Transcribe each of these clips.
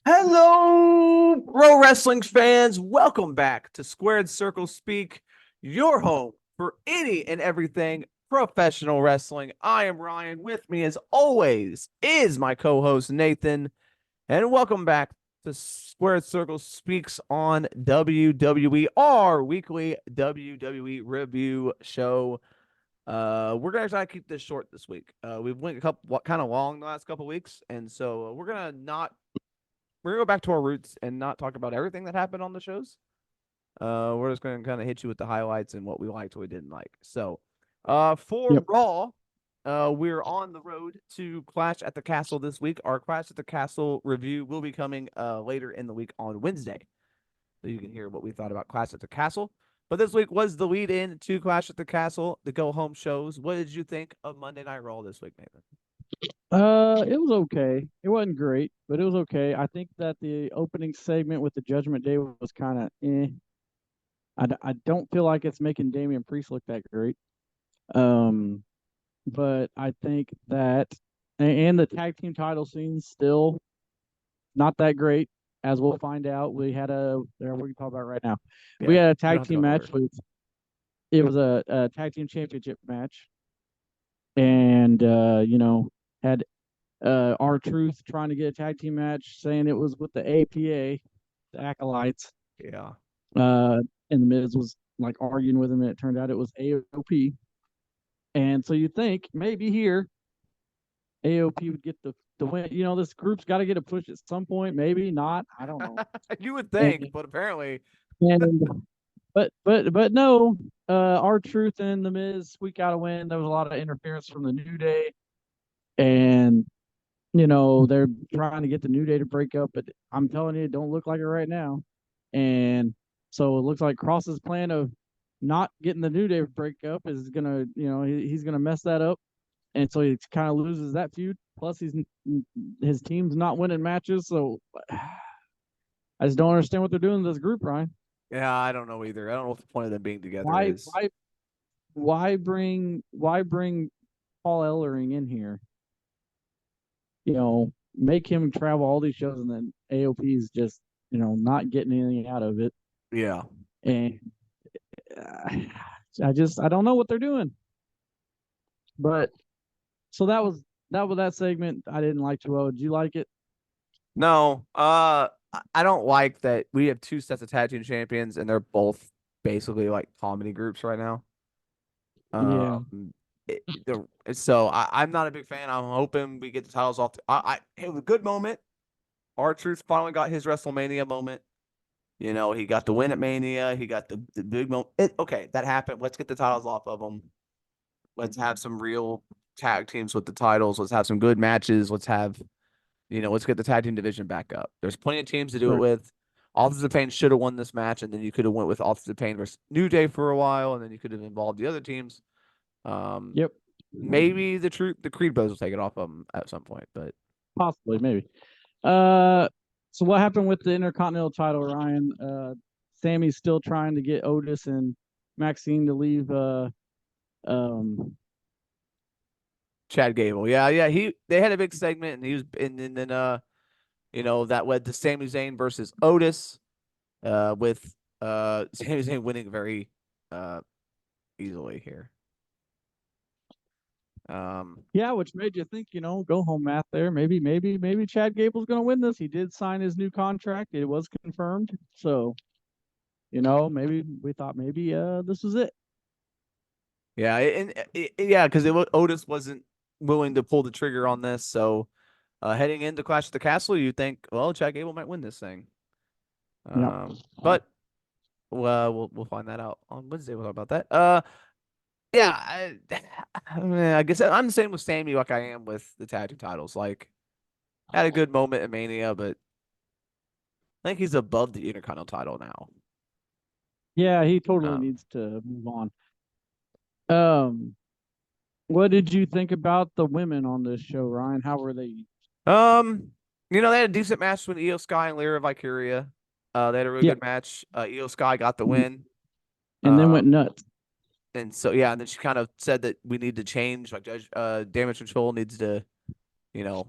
Hello, pro wrestling fans. Welcome back to Squared Circle Speak, your home for any and everything professional wrestling. I am Ryan. With me, as always, is my co host, Nathan. And welcome back to Squared Circle Speaks on WWE, our weekly WWE review show. We're gonna try to keep this short this week. We've went a couple kind of long the last couple weeks, and so we're gonna go back to our roots and not talk about everything that happened on the shows. We're just gonna kind of hit you with the highlights and what we liked, what we didn't like. So, for Yep. Raw, we're on the road to Clash at the Castle this week. Our Clash at the Castle review will be coming later in the week on Wednesday, so you can hear what we thought about Clash at the Castle. But this week was the lead in to Clash at the Castle, the go home shows. What did you think of Monday Night Raw this week, Nathan? It was okay. It wasn't great, but it was okay. I think that the opening segment with the Judgment Day was kind of eh. I don't feel like it's making Damian Priest look that great. Um, but I think that and the tag team title scene's still not that great, as we'll find out. We can talk about it right now. We Yeah, had a we don't tag have to go team in match order. with it was a tag team championship match, and had our Truth trying to get a tag team match, saying it was with the APA, the Acolytes. Yeah. Uh, and the Miz was like arguing with him, and it turned out it was AOP. And so you think maybe here AOP would get the win. This group's got to get a push at some point. Maybe not. I don't know. You would And, think, but apparently, and but no, our Truth and the Miz squeak out a win. There was a lot of interference from the New Day, and they're trying to get the New Day to break up, but I'm telling you, it don't look like it right now. And so it looks like Cross's plan of not getting the New Day to break up is gonna, he's gonna mess that up, and so he kind of loses that feud. Plus, his team's not winning matches, so I just don't understand what they're doing in this group, Ryan. yeah, I don't know either. I don't know what the point of them being together Why, is. why, why bring Paul Ellering in here? Make him travel all these shows, and then AOP is just, not getting anything out of it. Yeah. And I don't know what they're doing. But so that was that segment. I didn't like too well. Did you like it? No, I don't like that we have two sets of tag team champions and they're both basically like comedy groups right now. Yeah. So I'm not a big fan. I'm hoping we get the titles off. It was a good moment. R-Truth finally got his WrestleMania moment. He got the win at Mania. He got the big moment. Okay, that happened. Let's get the titles off of them. Let's have some real tag teams with the titles. Let's have some good matches. Let's get the tag team division back up. There's plenty of teams to do it Right. with. Authors of Pain should have won this match, and then you could have went with Authors of Pain versus New Day for a while, and then you could have involved the other teams. Um, Yep. maybe the Creed Bros will take it off of them at some point, but Possibly, maybe. Uh, so what happened with the Intercontinental title, Ryan? Sammy's still trying to get Otis and Maxine to leave. Um, Chad Gable, yeah, they had a big segment, and he was, and then that led to Sami Zayn versus Otis, with Sami Zayn winning very uh easily here. yeah, which made you think, go home math there. Maybe Chad Gable's going to win this. He did sign his new contract. It was confirmed. So, maybe we thought maybe this was it. Yeah, yeah, because Otis wasn't willing to pull the trigger on this. So, heading into Clash of the Castle, you think, well, Chad Gable might win this thing. Yep. But well, we'll find that out on Wednesday. We'll talk about that. Yeah, I mean, I guess I'm the same with Sammy, like I am with the tag team titles. Like, had a good moment at Mania, but I think he's above the Intercontinental title now. Yeah, he totally Um, needs to move on. Um, what did you think about the women on this show, Ryan? How were they? um, they had a decent match with Io Sky and Lyra Valkyria. They had a really Yep. good match. Io Sky got the win. And then went Um, nuts. and so yeah, and then she kind of said that we need to change, like Damage Control needs to, you know,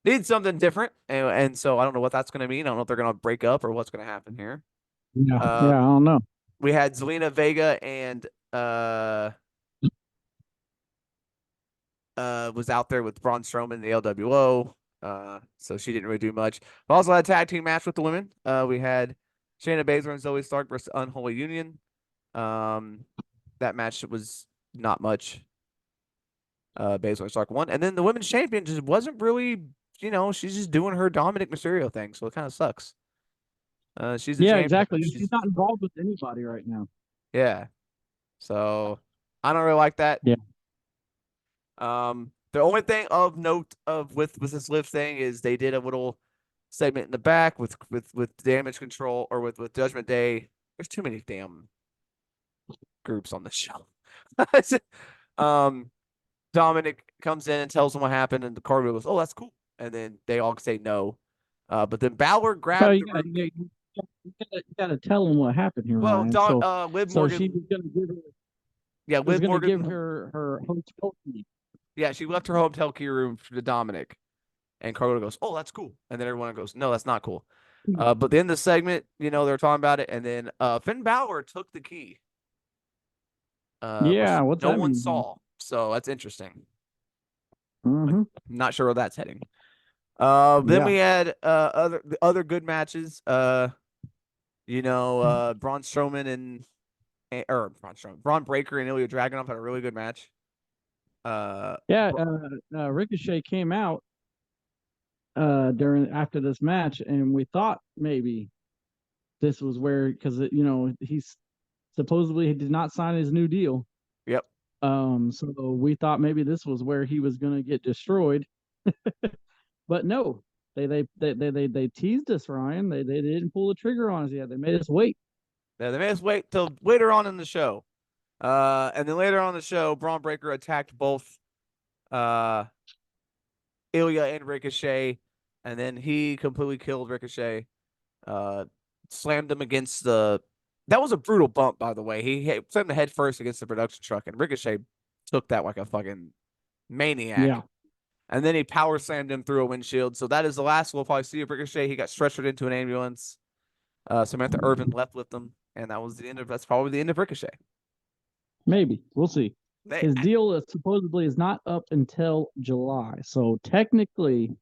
Need something different, and so I don't know what that's going to mean. I don't know if they're going to break up or what's going to happen here. Yeah, Uh, yeah, I don't know. we had Zelina Vega and was out there with Braun Strowman in the LWO. So she didn't really do much. We also had a tag team match with the women. We had Shayna Baszler and Zoe Stark versus Unholy Union. Um, that match was not much. Baszler and Stark won, and then the women's champion just wasn't really, she's just doing her Dominic Mysterio thing, so it kind of sucks. She's the Yeah, champion. exactly. She's She's not involved with anybody right now. yeah. So I don't really like that. Yeah. The only thing of note of with this live thing is they did a little segment in the back with Damage Control or with Judgment Day. There's too many damn groups on the show. um, Dominic comes in and tells them what happened, and the Cargo goes, "Oh, that's cool," and then they all say no. But then Balor So grabbed you the got root. you got to tell him what happened here, Well, Ryan. So Liv so she Morgan, yeah, was Liv going to give Morgan, her hotel key. yeah, she left her hotel key room to Dominic. And Carlo goes, "Oh, that's cool." And then everyone goes, "No, that's not cool." But in the segment, they're talking about it, and then Finn Balor took the key, Yeah, which what's no that one mean? saw. So that's interesting. Like, Mm-hmm. not sure where that's heading. Then Yeah. we had other good matches. Braun Strowman or Braun Breaker and Ilya Dragunov had a really good match. Yeah, Ricochet came out during after this match, and we thought maybe this was where, because he's supposedly he did not sign his new deal. Yep. So we thought maybe this was where he was going to get destroyed, but no. They teased us, Ryan. They didn't pull the trigger on us yet. They made us wait. Yeah, they made us wait till later on in the show. And then later on in the show, Braun Breaker attacked both uh Ilya and Ricochet, and then he completely killed Ricochet. Uh, Slammed him against the. That was a brutal bump, by the way. He slammed the head first against the production truck, and Ricochet took that like a fucking maniac. Yeah. And then he power slammed him through a windshield. So that is the last we'll probably see of Ricochet. He got stretchered into an ambulance. Samantha Irvin left with them, and that was the end of. That's probably the end of Ricochet. Maybe. We'll see. They, His deal is supposedly is not up until July. So technically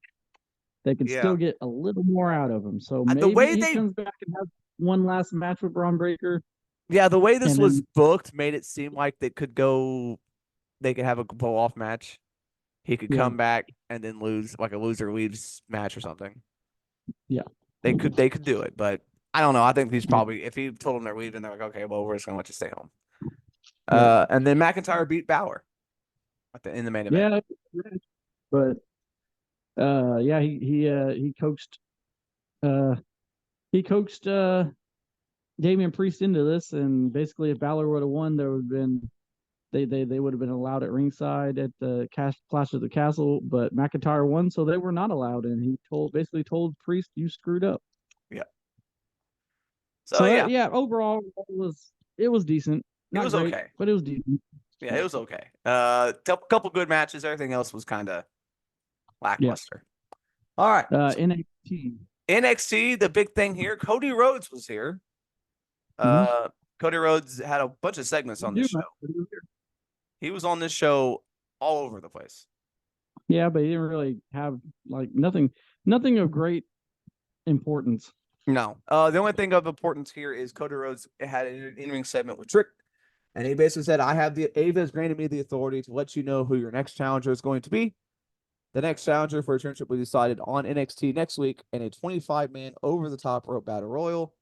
they could yeah, still get a little more out of him. So the maybe way he they comes back and has one last match with Braun Breaker. Yeah, the way this And was then booked made it seem like they could have a pull off match. He could yeah, come back and then lose like a loser leaves match or something. yeah. They could do it, but I don't know. I think he's probably if he told them they're leaving, they're like, okay, well, we're just gonna let you stay home. Yeah. And then McIntyre beat Balor in the main event. Yeah. But yeah, he coaxed uh he coaxed Damian Priest into this, and basically if Balor would have won, there would have been they would have been allowed at ringside at the Clash of the Castle, but McIntyre won, so they were not allowed, and he basically told Priest, "You screwed up." Yeah. So So yeah, yeah, overall it was decent, it not was great, okay. but it was decent. Yeah, it was okay. Couple good matches. Everything else was kind of Yeah. lackluster. All right. So NXT. NXT, the big thing here. Cody Rhodes was here. Mm-hmm. Cody Rhodes had a bunch of segments on this show. He was on this show all over the place. Yeah, but he didn't really have like nothing of great importance. No. The only thing of importance here is Cody Rhodes had an in-ring segment with Trick, and he basically said, Ava has granted me the authority to let you know who your next challenger is going to be. The next challenger for a championship will be decided on NXT next week in a 25-man over-the-top rope battle royal.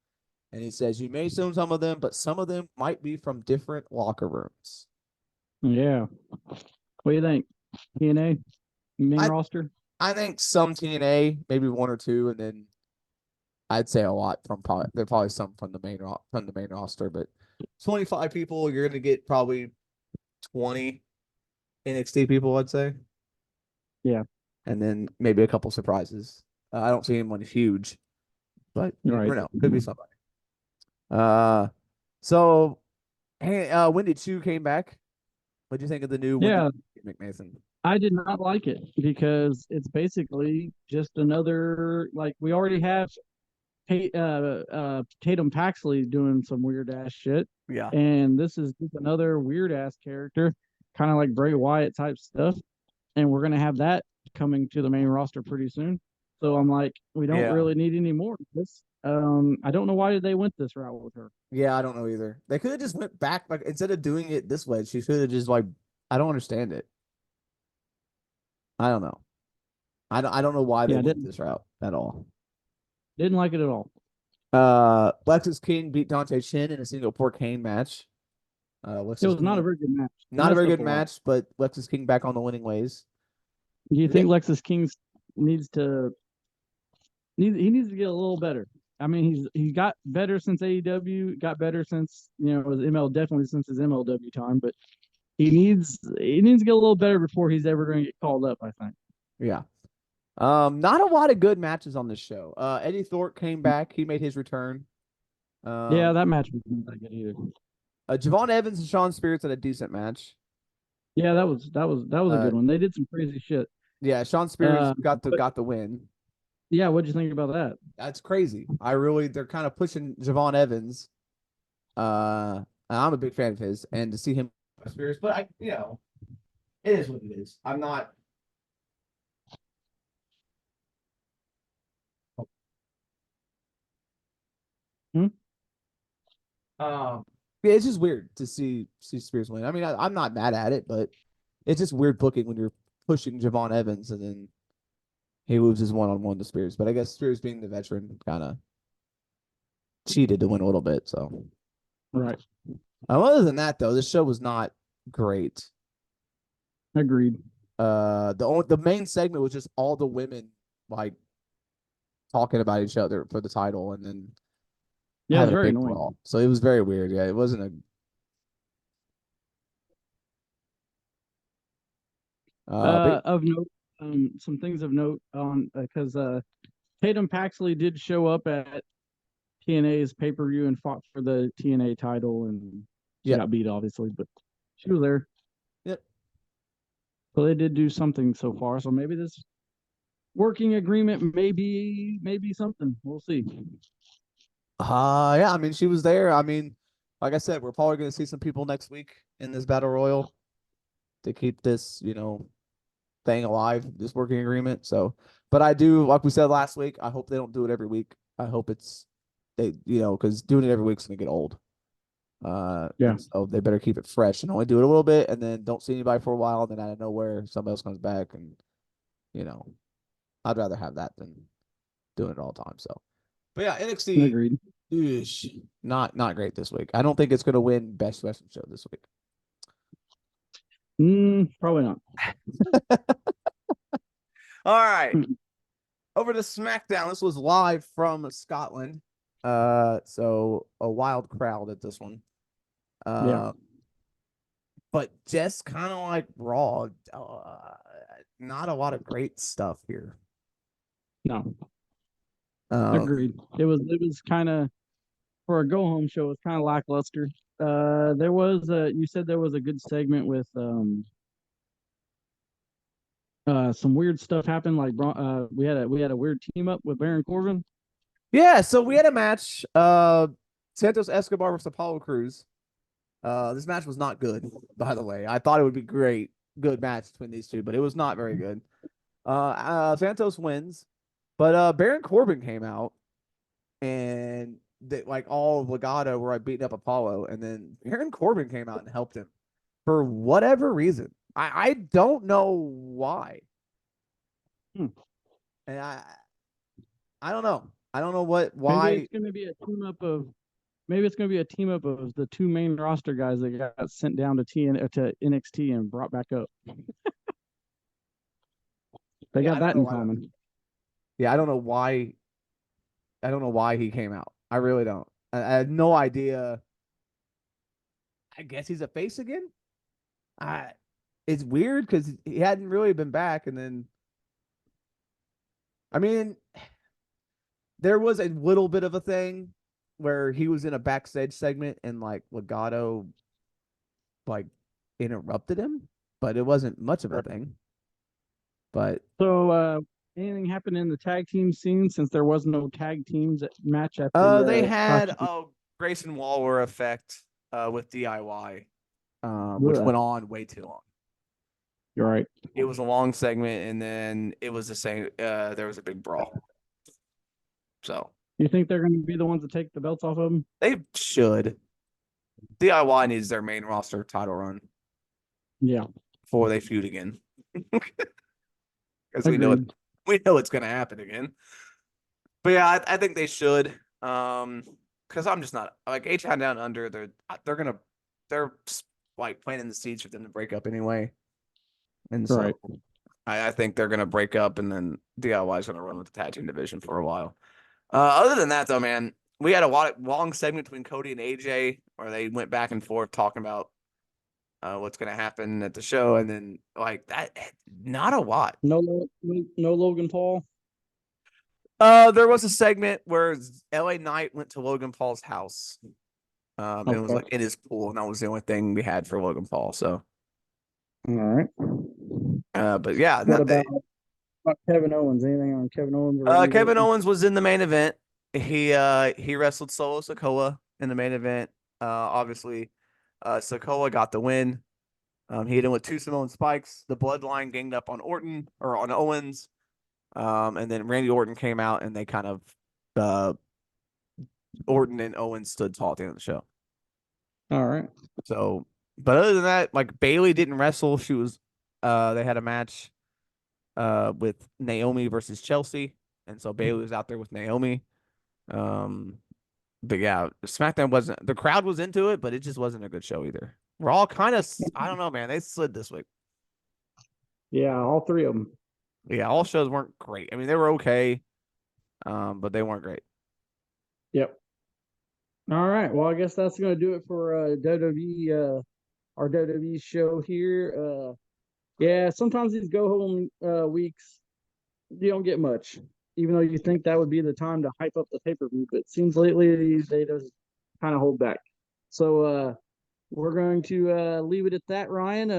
And he says, you may assume some of them, but some of them might be from different locker rooms. Yeah. What do you think? TNA main I, roster? I think some TNA, maybe one or two, and then I'd say a lot from probably some from the main roster, but 25 people, you're gonna get probably 20 NXT people, I'd say. Yeah. And then maybe a couple surprises. I don't see anyone huge, but you Right. never know. Could be somebody. So hey, Wendy Chu came back. What do you think of the new Wendy Yeah. McMason? I did not like it because it's basically just another like we already have Tatum Paxley doing some weird ass shit, Yeah. and this is just another weird ass character, kind of like Bray Wyatt type stuff, and we're gonna have that coming to the main roster pretty soon. So I'm like, we don't Yeah. really need any more of this. I don't know why they went this route with her. Yeah, I don't know either. They could have just went back, like instead of doing it this way, she should have just like I don't understand it. I don't know. I don't know why they Yeah, went this route at all. didn't like it at all. Lexus King beat Dante Chin in a single poor cane match. It Lexus was not a King, very good match. It not a very messed up good a lot. match, but Lexus King back on the winning ways. Do you They, think Lexus King needs to he needs to get a little better? I mean, he got better since AEW, got better since his ML definitely since his MLW time, but he needs to get a little better before he's ever going to get called up. I think. yeah. Not a lot of good matches on this show. Eddie Thorpe came back. He made his return. Yeah, Um, that match was not that good either. Javon Evans and Sean Spears had a decent match. Yeah, that was a Uh, good one. They did some crazy shit. yeah, Sean Spears Uh, got but the win. yeah, what'd you think about that? That's crazy. They're kind of pushing Javon Evans. And I'm a big fan of his, and to see him Spears, but it is what it is. I'm not. Hmm? Yeah, it's just weird to see Spears win. I mean, I'm not mad at it, but it's just weird booking when you're pushing Javon Evans and then he loses one-on-one to Spears. But I guess Spears being the veteran kind of cheated to win a little bit. So Right. other than that, though, this show was not great. Agreed. The main segment was just all the women like talking about each other for the title and then Yeah, it was having a very big annoying. brawl. So it was very weird. Yeah, it wasn't a but Of note, some things of note on because Tatum Paxley did show up at TNA's pay per view and fought for the TNA title, and she yeah. got beat obviously, but she was there. Yep. So they did do something so far. So maybe this working agreement maybe something. We'll see. Yeah, I mean she was there. I mean, like I said, we're probably gonna see some people next week in this battle royal to keep this, thing alive, this working agreement. So but I do, like we said last week, I hope they don't do it every week. I hope it's they because doing it every week's gonna get old. Yeah, And so they better keep it fresh and only do it a little bit and then don't see anybody for a while, and then out of nowhere somebody else comes back and you know, I'd rather have that than doing it all the time. So but yeah, NXT agreed. not great this week. I don't think it's gonna win best wrestling show this week. Probably not. All right. Over to SmackDown. This was live from Scotland. So a wild crowd at this one. Yeah, But just kind of like Raw, not a lot of great stuff here. no, Um, agreed. It was kind of for a go home show. It's kind of lackluster. There was you said there was a good segment with some weird stuff happened. Like we had a weird team up with Baron Corbin. yeah, so we had a match. Santos Escobar versus Apollo Crews. This match was not good, by the way. I thought it would be great, good match between these two, but it was not very good. Santos wins, but Baron Corbin came out and like all of Legado were like beating up Apollo, and then Baron Corbin came out and helped him for whatever reason. I don't know why, Hmm. and I don't know. I don't know what Maybe why. it's gonna be a team up of maybe it's gonna be a team up of the two main roster guys that got sent down to to NXT and brought back up. They Yeah, got I don't that know. in I don't. common. Yeah, I don't know why. I don't know why he came out. I really don't. I had no idea. I guess he's a face again. I. It's weird because he hadn't really been back, and then I mean, there was a little bit of a thing where he was in a backstage segment and like Legato like interrupted him, but it wasn't much of a thing. But anything happened in the tag team scene since there was no tag teams match at the they had Clash a Grayson Waller effect with DIY, which of- went on way too long. You're right. It was a long segment, and then it was the same. There was a big brawl. So You think they're going to be the ones to take the belts off of them? they should. DIY needs their main roster title run Yeah, before they feud again, because agreed. we know it's going to happen again. But yeah, I think they should. Because I'm just not like H down under. They're like planting the seeds for them to break up anyway, and so Right. I think they're gonna break up, and then DIY is gonna run with the tag team division for a while. Other than that, though, man, we had a long segment between Cody and AJ where they went back and forth talking about what's gonna happen at the show, and then like that, not a lot. No Logan Paul. There was a segment where LA Knight went to Logan Paul's house. And it was Okay. like in his pool, and that was the only thing we had for Logan Paul. So, All right. but yeah, What about Kevin Owens? Anything on Kevin Owens? Kevin Owens was in the main event. He wrestled Solo Sikoa in the main event. Obviously, Sikoa got the win. He hit him with two Samoan spikes. The bloodline ganged up on Orton or on Owens. And then Randy Orton came out, and they kind of Orton and Owens stood tall at the end of the show. All right. So, but other than that, like Bailey didn't wrestle. She was, they had a match, with Naomi versus Chelsea, and so Bailey was out there with Naomi. But yeah, SmackDown wasn't. The crowd was into it, but it just wasn't a good show either. We're all kind of, I don't know, man. They slid this week. Yeah, all three of them. Yeah, all shows weren't great. I mean, they were okay, but they weren't great. Yep. All right. Well, I guess that's going to do it for WWE, our WWE show here. Yeah, sometimes these go home weeks, you don't get much, even though you think that would be the time to hype up the pay per view. But it seems lately they just kind of hold back. So we're going to leave it at that. Ryan,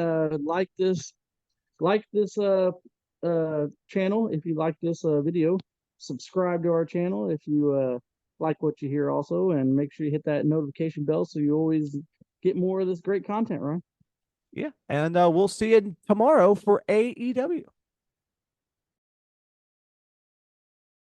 like this channel if you like this video. Subscribe to our channel if you like what you hear also, and make sure you hit that notification bell so you always get more of this great content, Ryan. Yeah, and we'll see you tomorrow for AEW.